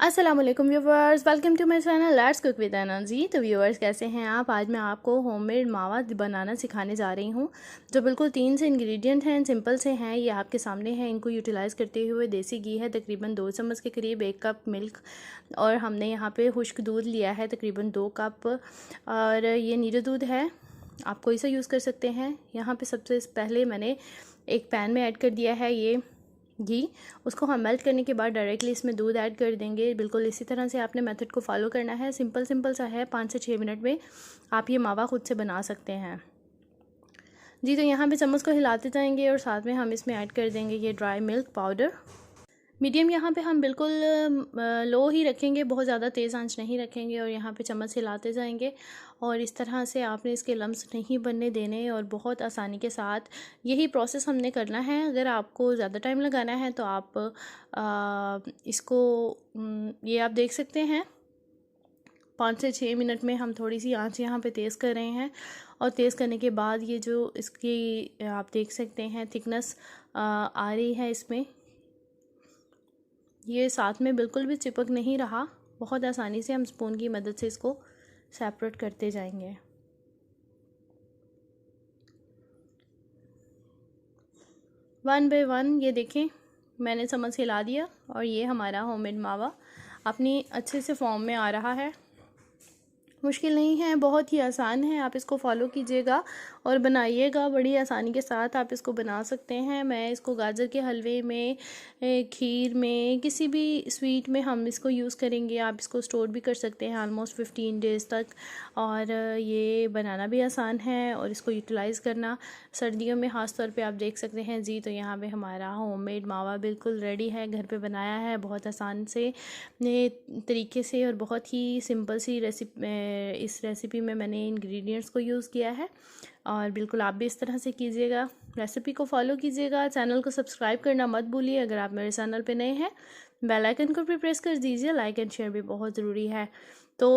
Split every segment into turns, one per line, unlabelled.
अस्सलाम वालेकुम viewers, welcome to my channel let's cook with energy. तो व्यूवर्स कैसे हैं आप? आज मैं आपको होममेड मावा बनाना सिखाने जा रही हूँ। जो बिल्कुल 3 से इंग्रेडिएंट हैं, सिंपल से हैं, ये आपके सामने हैं। इनको यूटिलाइज़ करते हुए देसी घी है तकरीबन 2 चम्मच के करीब, 1 कप मिल्क, और हमने यहाँ पे खुश्क दूध लिया है तकरीबन 2 कप, और ये नीरो दूध है, आप कोई सा यूज़ कर सकते हैं। यहाँ पर सबसे पहले मैंने एक पैन में ऐड कर दिया है ये घी। उसको हम मेल्ट करने के बाद डायरेक्टली इसमें दूध ऐड कर देंगे। बिल्कुल इसी तरह से आपने मेथड को फॉलो करना है। सिंपल सा है, 5 से 6 मिनट में आप ये मावा खुद से बना सकते हैं जी। तो यहाँ पे चम्मच को हिलाते जाएंगे और साथ में हम इसमें ऐड कर देंगे ये ड्राई मिल्क पाउडर। मीडियम यहाँ पे हम बिल्कुल लो ही रखेंगे, बहुत ज़्यादा तेज़ आंच नहीं रखेंगे, और यहाँ पे चम्मच हिलाते जाएंगे। और इस तरह से आपने इसके लम्स नहीं बनने देने, और बहुत आसानी के साथ यही प्रोसेस हमने करना है। अगर आपको ज़्यादा टाइम लगाना है तो आप इसको ये आप देख सकते हैं 5 से 6 मिनट में हम थोड़ी सी आंच यहाँ पे तेज़ कर रहे हैं। और तेज़ करने के बाद ये जो इसकी आप देख सकते हैं थिकनेस आ रही है इसमें, ये साथ में बिल्कुल भी चिपक नहीं रहा। बहुत आसानी से हम स्पून की मदद से इसको सेपरेट करते जाएंगे। वन बाय वन ये देखें, मैंने चम्मच हिला दिया और ये हमारा होममेड मावा अपनी अच्छे से फॉर्म में आ रहा है। मुश्किल नहीं है, बहुत ही आसान है। आप इसको फॉलो कीजिएगा और बनाइएगा, बड़ी आसानी के साथ आप इसको बना सकते हैं। मैं इसको गाजर के हलवे में, खीर में, किसी भी स्वीट में हम इसको यूज़ करेंगे। आप इसको स्टोर भी कर सकते हैं ऑलमोस्ट 15 डेज़ तक। और ये बनाना भी आसान है और इसको यूटिलाइज़ करना सर्दियों में ख़ास तौर पे आप देख सकते हैं जी। तो यहाँ पे हमारा होममेड मावा बिल्कुल रेडी है, घर पे बनाया है बहुत आसान से तरीके से, और बहुत ही सिंपल सी रेसिपी। इस रेसिपी में मैंने इंग्रेडिएंट्स को यूज़ किया है, और बिल्कुल आप भी इस तरह से कीजिएगा, रेसिपी को फॉलो कीजिएगा। चैनल को सब्सक्राइब करना मत भूलिए। अगर आप मेरे चैनल पे नए हैं, बेल आइकन को भी प्रेस कर दीजिए। लाइक एंड शेयर भी बहुत ज़रूरी है। तो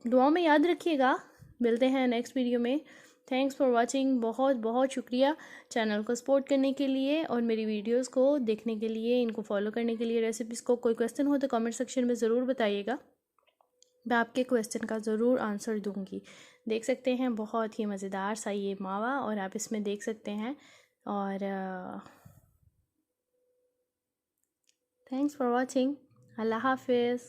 दुआओं में याद रखिएगा। मिलते हैं नेक्स्ट वीडियो में। Thanks for watching. बहुत बहुत शुक्रिया चैनल को सपोर्ट करने के लिए और मेरी वीडियोस को देखने के लिए, इनको फॉलो करने के लिए, रेसिपीज़ को। कोई क्वेश्चन हो तो कमेंट सेक्शन में ज़रूर बताइएगा, मैं आपके क्वेश्चन का ज़रूर आंसर दूंगी। देख सकते हैं बहुत ही मज़ेदार सा ये मावा, और आप इसमें देख सकते हैं। और थैंक्स फॉर वाचिंग। अल्लाह हाफिज़।